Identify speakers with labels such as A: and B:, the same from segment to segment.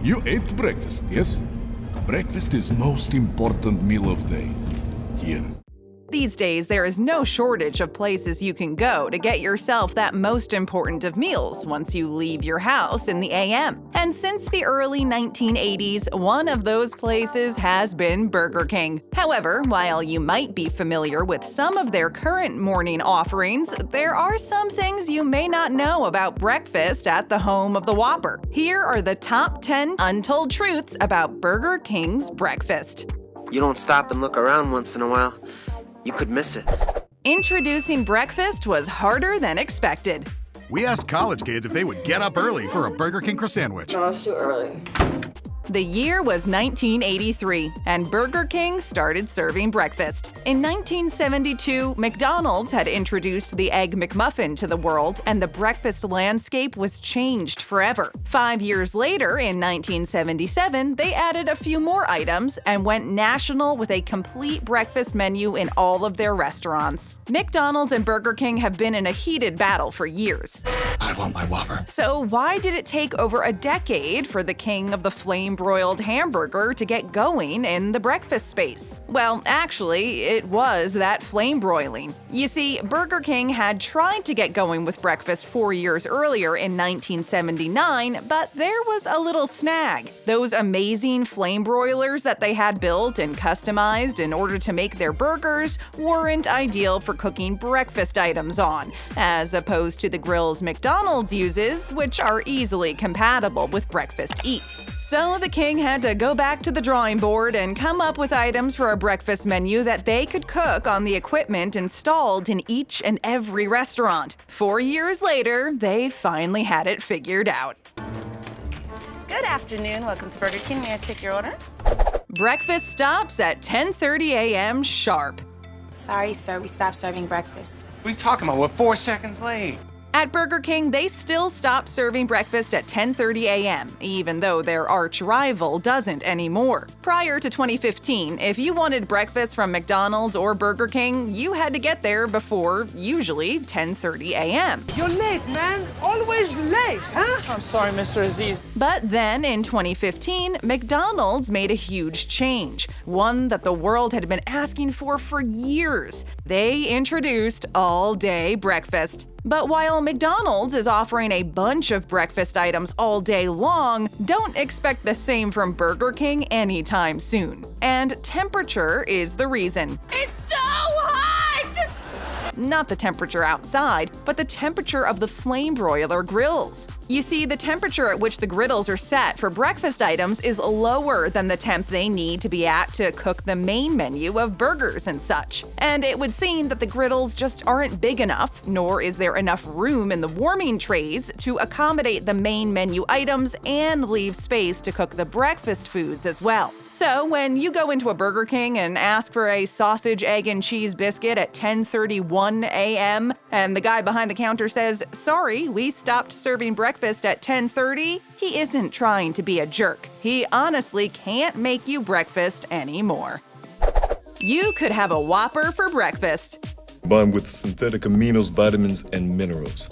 A: You ate breakfast, yes? Breakfast is most important meal of day. Here.
B: These days, there is no shortage of places you can go to get yourself that most important of meals once you leave your house in the AM. And since the early 1980s, one of those places has been Burger King. However, while you might be familiar with some of their current morning offerings, there are some things you may not know about breakfast at the home of the Whopper. Here are the top 10 untold truths about Burger King's breakfast.
C: You don't stop and look around once in a while, you could miss it.
B: Introducing breakfast was harder than expected.
D: We asked college kids if they would get up early for a Burger King Croissan'wich.
E: No, it's too early.
B: The year was 1983, and Burger King started serving breakfast. In 1972, McDonald's had introduced the Egg McMuffin to the world, and the breakfast landscape was changed forever. 5 years later, in 1977, they added a few more items and went national with a complete breakfast menu in all of their restaurants. McDonald's and Burger King have been in a heated battle for years.
D: I want my Whopper.
B: So why did it take over a decade for the king of the flame-broiled hamburger to get going in the breakfast space? Well, actually, it was that flame broiling. You see, Burger King had tried to get going with breakfast 4 years earlier in 1979, but there was a little snag. Those amazing flame broilers that they had built and customized in order to make their burgers weren't ideal for cooking breakfast items on, as opposed to the grills McDonald's uses, which are easily compatible with breakfast eats. So the king had to go back to the drawing board and come up with items for a breakfast menu that they could cook on the equipment installed in each and every restaurant. 4 years later, they finally had it figured out.
F: Good afternoon. Welcome to Burger King. May I take your order?
B: Breakfast stops at 10:30 a.m. sharp.
E: Sorry, sir, we stopped serving breakfast.
G: What are you talking about? We're 4 seconds late.
B: At Burger King, they still stopped serving breakfast at 10:30 a.m., even though their arch rival doesn't anymore. Prior to 2015, if you wanted breakfast from McDonald's or Burger King, you had to get there before, usually, 10:30 a.m.
H: You're late, man. Always late, huh?
G: I'm sorry, Mr. Aziz.
B: But then, in 2015, McDonald's made a huge change, one that the world had been asking for years. They introduced all-day breakfast. But while McDonald's is offering a bunch of breakfast items all day long, don't expect the same from Burger King anytime soon. And temperature is the reason.
F: It's so hot!
B: Not the temperature outside, but the temperature of the flame broiler grills. You see, the temperature at which the griddles are set for breakfast items is lower than the temp they need to be at to cook the main menu of burgers and such. And it would seem that the griddles just aren't big enough, nor is there enough room in the warming trays to accommodate the main menu items and leave space to cook the breakfast foods as well. So when you go into a Burger King and ask for a sausage, egg, and cheese biscuit at 10:31 a.m., and the guy behind the counter says, "Sorry, we stopped serving breakfast at 10:30, he isn't trying to be a jerk. He honestly can't make you breakfast anymore. You could have a Whopper for breakfast.
I: Combined with synthetic aminos, vitamins, and minerals.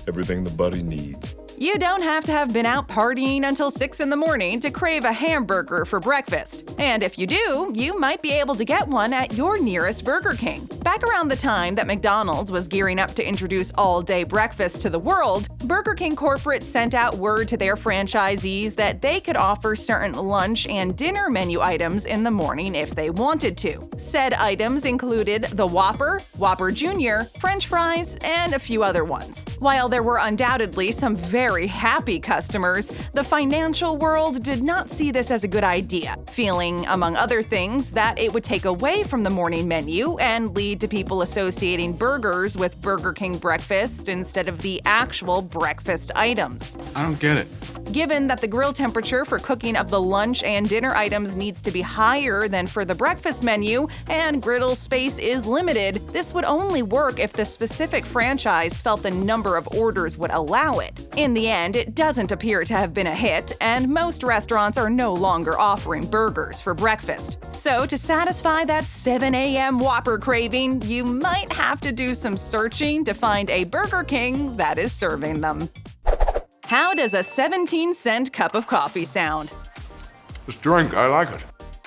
I: Everything the body needs.
B: You don't have to have been out partying until 6 in the morning to crave a hamburger for breakfast. And if you do, you might be able to get one at your nearest Burger King. Back around the time that McDonald's was gearing up to introduce all-day breakfast to the world, Burger King corporate sent out word to their franchisees that they could offer certain lunch and dinner menu items in the morning if they wanted to. Said items included the Whopper, Whopper Jr., French fries, and a few other ones. While there were undoubtedly some very happy customers, the financial world did not see this as a good idea, feeling, among other things, that it would take away from the morning menu and lead to people associating burgers with Burger King breakfast instead of the actual breakfast items.
D: I don't get it.
B: Given that the grill temperature for cooking of the lunch and dinner items needs to be higher than for the breakfast menu, and griddle space is limited, this would only work if the specific franchise felt the number of orders would allow it. In the end, it doesn't appear to have been a hit, and most restaurants are no longer offering burgers for breakfast. So to satisfy that 7 a.m. Whopper craving, you might have to do some searching to find a Burger King that is serving them. How does a 17-cent cup of coffee sound?
A: This drink, I like it.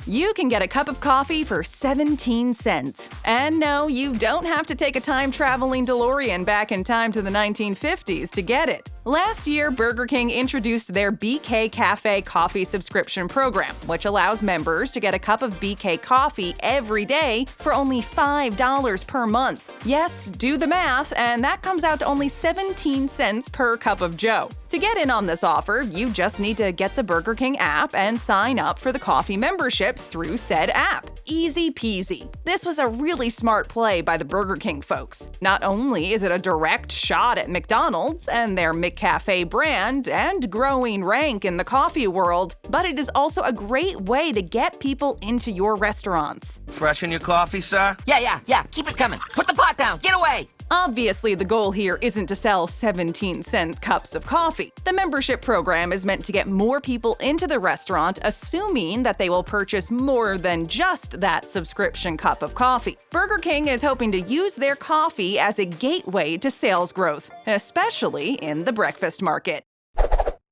B: You can get a cup of coffee for 17 cents. And no, you don't have to take a time-traveling DeLorean back in time to the 1950s to get it. Last year, Burger King introduced their BK Cafe coffee subscription program, which allows members to get a cup of BK coffee every day for only $5 per month. Yes, do the math, and that comes out to only 17 cents per cup of joe. To get in on this offer, you just need to get the Burger King app and sign up for the coffee membership through said app. Easy peasy. This was a really smart play by the Burger King folks. Not only is it a direct shot at McDonald's and their McCafe brand and growing rank in the coffee world, but it is also a great way to get people into your restaurants.
J: Fresh in your coffee, sir?
K: Yeah. Keep it coming. Put the pot down. Get away.
B: Obviously, the goal here isn't to sell 17-cent cups of coffee. The membership program is meant to get more people into the restaurant, assuming that they will purchase more than just that subscription cup of coffee. Burger King is hoping to use their coffee as a gateway to sales growth, especially in the breakfast market.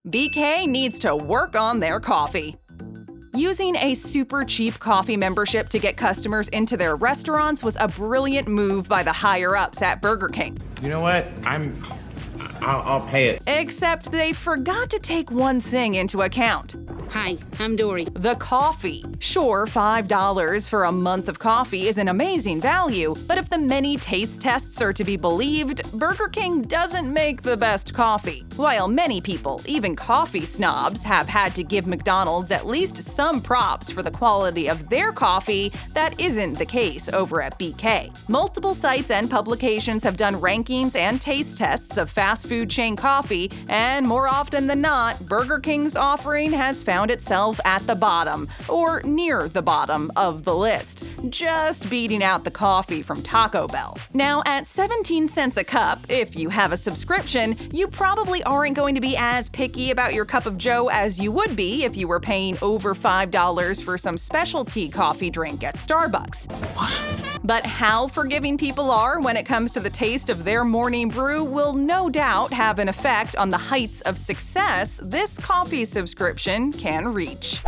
B: BK needs to work on their coffee. Using a super cheap coffee membership to get customers into their restaurants was a brilliant move by the higher-ups at Burger King.
L: You know what? I'll pay it.
B: Except they forgot to take one thing into account.
M: Hi, I'm Dory.
B: The coffee. Sure, $5 for a month of coffee is an amazing value, but if the many taste tests are to be believed, Burger King doesn't make the best coffee. While many people, even coffee snobs, have had to give McDonald's at least some props for the quality of their coffee, that isn't the case over at BK. Multiple sites and publications have done rankings and taste tests of fast food chain coffee, and more often than not, Burger King's offering has found itself at the bottom, or near the bottom of the list, just beating out the coffee from Taco Bell. Now, at 17 cents a cup, if you have a subscription, you probably aren't going to be as picky about your cup of joe as you would be if you were paying over $5 for some specialty coffee drink at Starbucks. What? But how forgiving people are when it comes to the taste of their morning brew will no doubt have an effect on the heights of success this coffee subscription can reach.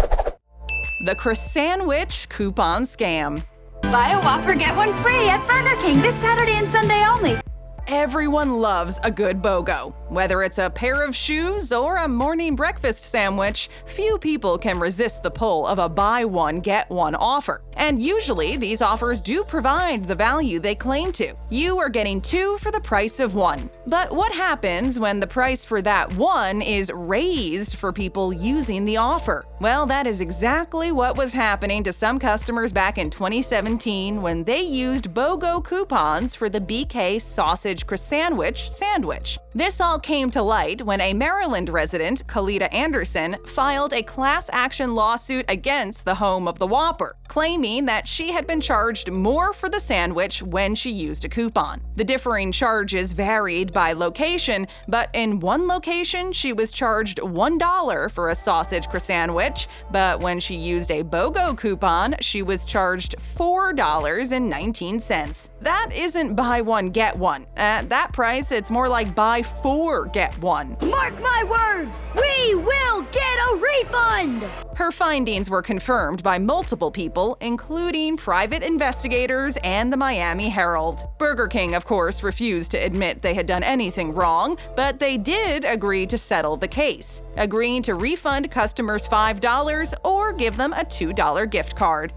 B: The Croissan'wich coupon scam.
M: Buy a Whopper, get one free at Burger King this Saturday and Sunday only.
B: Everyone loves a good BOGO. Whether it's a pair of shoes or a morning breakfast sandwich, few people can resist the pull of a buy one, get one offer. And usually, these offers do provide the value they claim to. You are getting two for the price of one. But what happens when the price for that one is raised for people using the offer? Well, that is exactly what was happening to some customers back in 2017 when they used BOGO coupons for the BK sausage Croissan'wich sandwich. This all came to light when a Maryland resident, Kalita Anderson, filed a class action lawsuit against the home of the Whopper, claiming that she had been charged more for the sandwich when she used a coupon. The differing charges varied by location, but in one location she was charged $1 for a sausage Croissan'wich, but when she used a BOGO coupon, she was charged $4.19. That isn't buy one, get one. At that price, it's more like buy four, get one.
N: Mark my words, we will get a refund!
B: Her findings were confirmed by multiple people, including private investigators and the Miami Herald. Burger King, of course, refused to admit they had done anything wrong, but they did agree to settle the case, agreeing to refund customers $5 or give them a $2 gift card.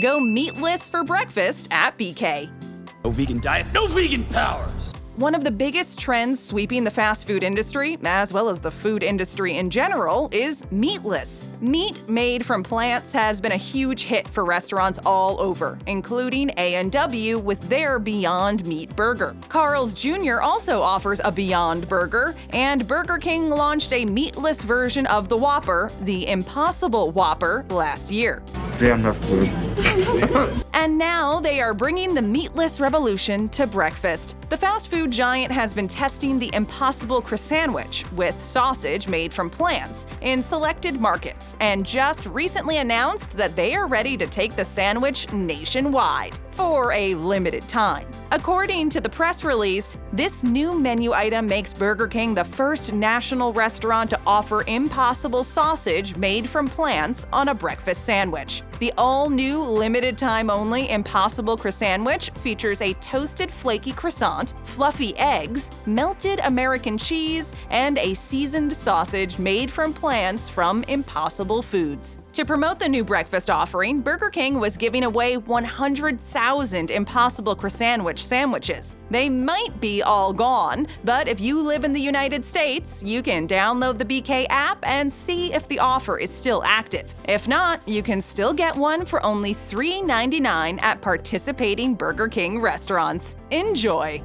B: Go meatless for breakfast at BK.
J: No vegan diet, no vegan powers!
B: One of the biggest trends sweeping the fast food industry, as well as the food industry in general, is meatless. Meat made from plants has been a huge hit for restaurants all over, including A&W with their Beyond Meat burger. Carl's Jr. also offers a Beyond burger, and Burger King launched a meatless version of the Whopper, the Impossible Whopper, last year.
I: Damn, that's good.
B: And now they are bringing the meatless revolution to breakfast. The fast food giant has been testing the Impossible Croissan'wich with sausage made from plants in selected markets, and just recently announced that they are ready to take the sandwich nationwide for a limited time. According to the press release, this new menu item makes Burger King the first national restaurant to offer Impossible sausage made from plants on a breakfast sandwich. The all-new, limited-time-only Impossible Croissan'wich features a toasted flaky croissant, fluffy eggs, melted American cheese, and a seasoned sausage made from plants from Impossible Foods. To promote the new breakfast offering, Burger King was giving away 100,000 Impossible Croissan'wich sandwiches. They might be all gone, but if you live in the United States, you can download the BK app and see if the offer is still active. If not, you can still get one for only $3.99 at participating Burger King restaurants. Enjoy!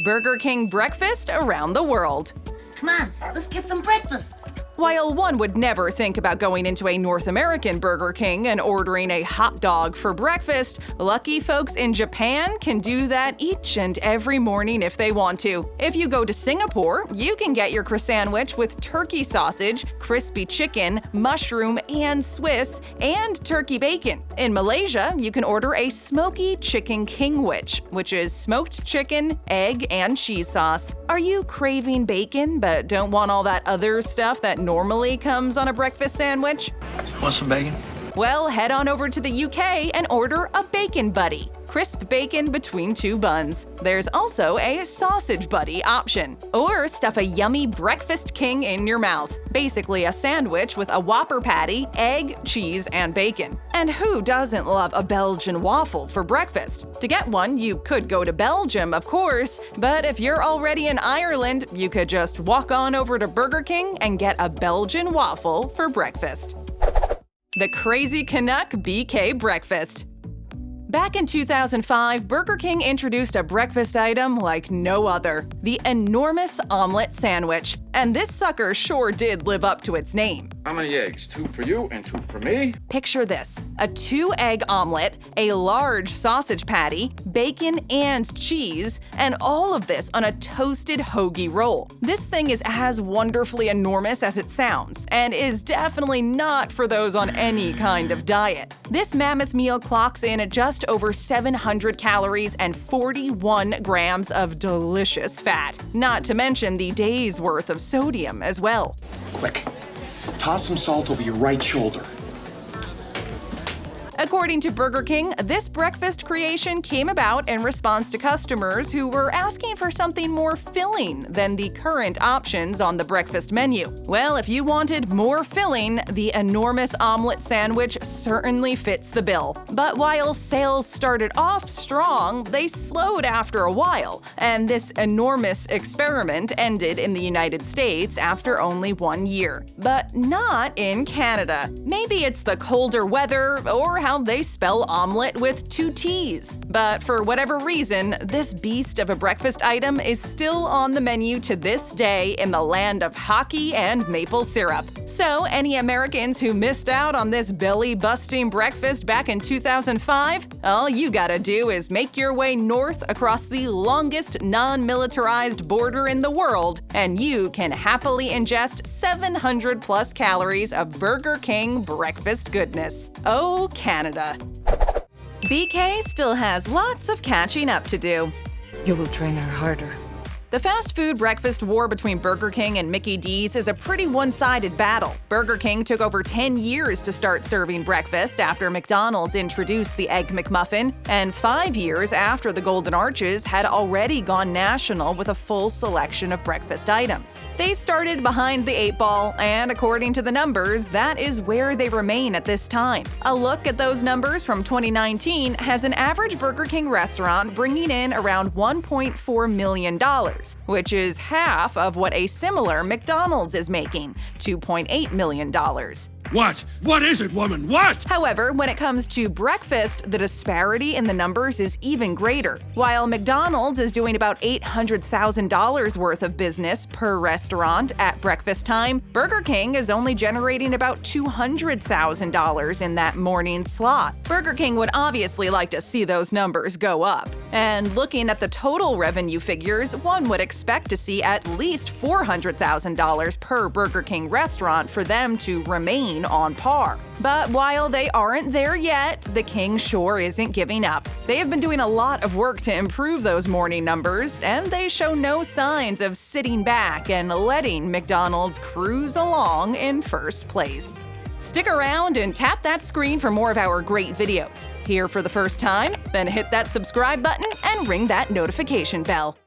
B: Burger King breakfast around the world.
N: Come on, let's get some breakfast.
B: While one would never think about going into a North American Burger King and ordering a hot dog for breakfast, lucky folks in Japan can do that each and every morning if they want to. If you go to Singapore, you can get your croissantwich with turkey sausage, crispy chicken, mushroom and Swiss, and turkey bacon. In Malaysia, you can order a smoky chicken kingwich, which is smoked chicken, egg, and cheese sauce. Are you craving bacon but don't want all that other stuff that normally comes on a breakfast sandwich?
J: Want some bacon?
B: Well, head on over to the UK and order a Bacon Buddy. Crisp bacon between two buns. There's also a Sausage Buddy option. Or stuff a yummy Breakfast King in your mouth. Basically a sandwich with a Whopper patty, egg, cheese, and bacon. And who doesn't love a Belgian waffle for breakfast? To get one, you could go to Belgium, of course, but if you're already in Ireland, you could just walk on over to Burger King and get a Belgian waffle for breakfast. The Crazy Canuck BK Breakfast. Back in 2005, Burger King introduced a breakfast item like no other, the enormous omelet sandwich. And this sucker sure did live up to its name.
O: How many eggs? 2 for you and 2 for me?
B: Picture this: a 2-egg omelet, a large sausage patty, bacon and cheese, and all of this on a toasted hoagie roll. This thing is as wonderfully enormous as it sounds, and is definitely not for those on any kind of diet. This mammoth meal clocks in at just over 700 calories and 41 grams of delicious fat, not to mention the day's worth of sodium as well.
P: Quick, toss some salt over your right shoulder.
B: According to Burger King, this breakfast creation came about in response to customers who were asking for something more filling than the current options on the breakfast menu. Well, if you wanted more filling, the enormous omelet sandwich certainly fits the bill. But while sales started off strong, they slowed after a while, and this enormous experiment ended in the United States after only 1 year. But not in Canada. Maybe it's the colder weather, or how they spell omelet with 2 T's. But for whatever reason, this beast of a breakfast item is still on the menu to this day in the land of hockey and maple syrup. So any Americans who missed out on this belly-busting breakfast back in 2005, all you gotta do is make your way north across the longest non-militarized border in the world, and you can happily ingest 700 plus calories of Burger King breakfast goodness. Oh, Canada. BK still has lots of catching up to do.
F: You will train her harder.
B: The fast food breakfast war between Burger King and Mickey D's is a pretty one-sided battle. Burger King took over 10 years to start serving breakfast after McDonald's introduced the Egg McMuffin, and 5 years after the Golden Arches had already gone national with a full selection of breakfast items. They started behind the 8 ball, and according to the numbers, that is where they remain at this time. A look at those numbers from 2019 has an average Burger King restaurant bringing in around $1.4 million. Which is half of what a similar McDonald's is making, $2.8 million.
D: What? What is it, woman? What?
B: However, when it comes to breakfast, the disparity in the numbers is even greater. While McDonald's is doing about $800,000 worth of business per restaurant at breakfast time, Burger King is only generating about $200,000 in that morning slot. Burger King would obviously like to see those numbers go up. And looking at the total revenue figures, one would expect to see at least $400,000 per Burger King restaurant for them to remain on par. But while they aren't there yet, the King sure isn't giving up. They have been doing a lot of work to improve those morning numbers, and they show no signs of sitting back and letting McDonald's cruise along in first place. Stick around and tap that screen for more of our great videos. Here for the first time? Then hit that subscribe button and ring that notification bell.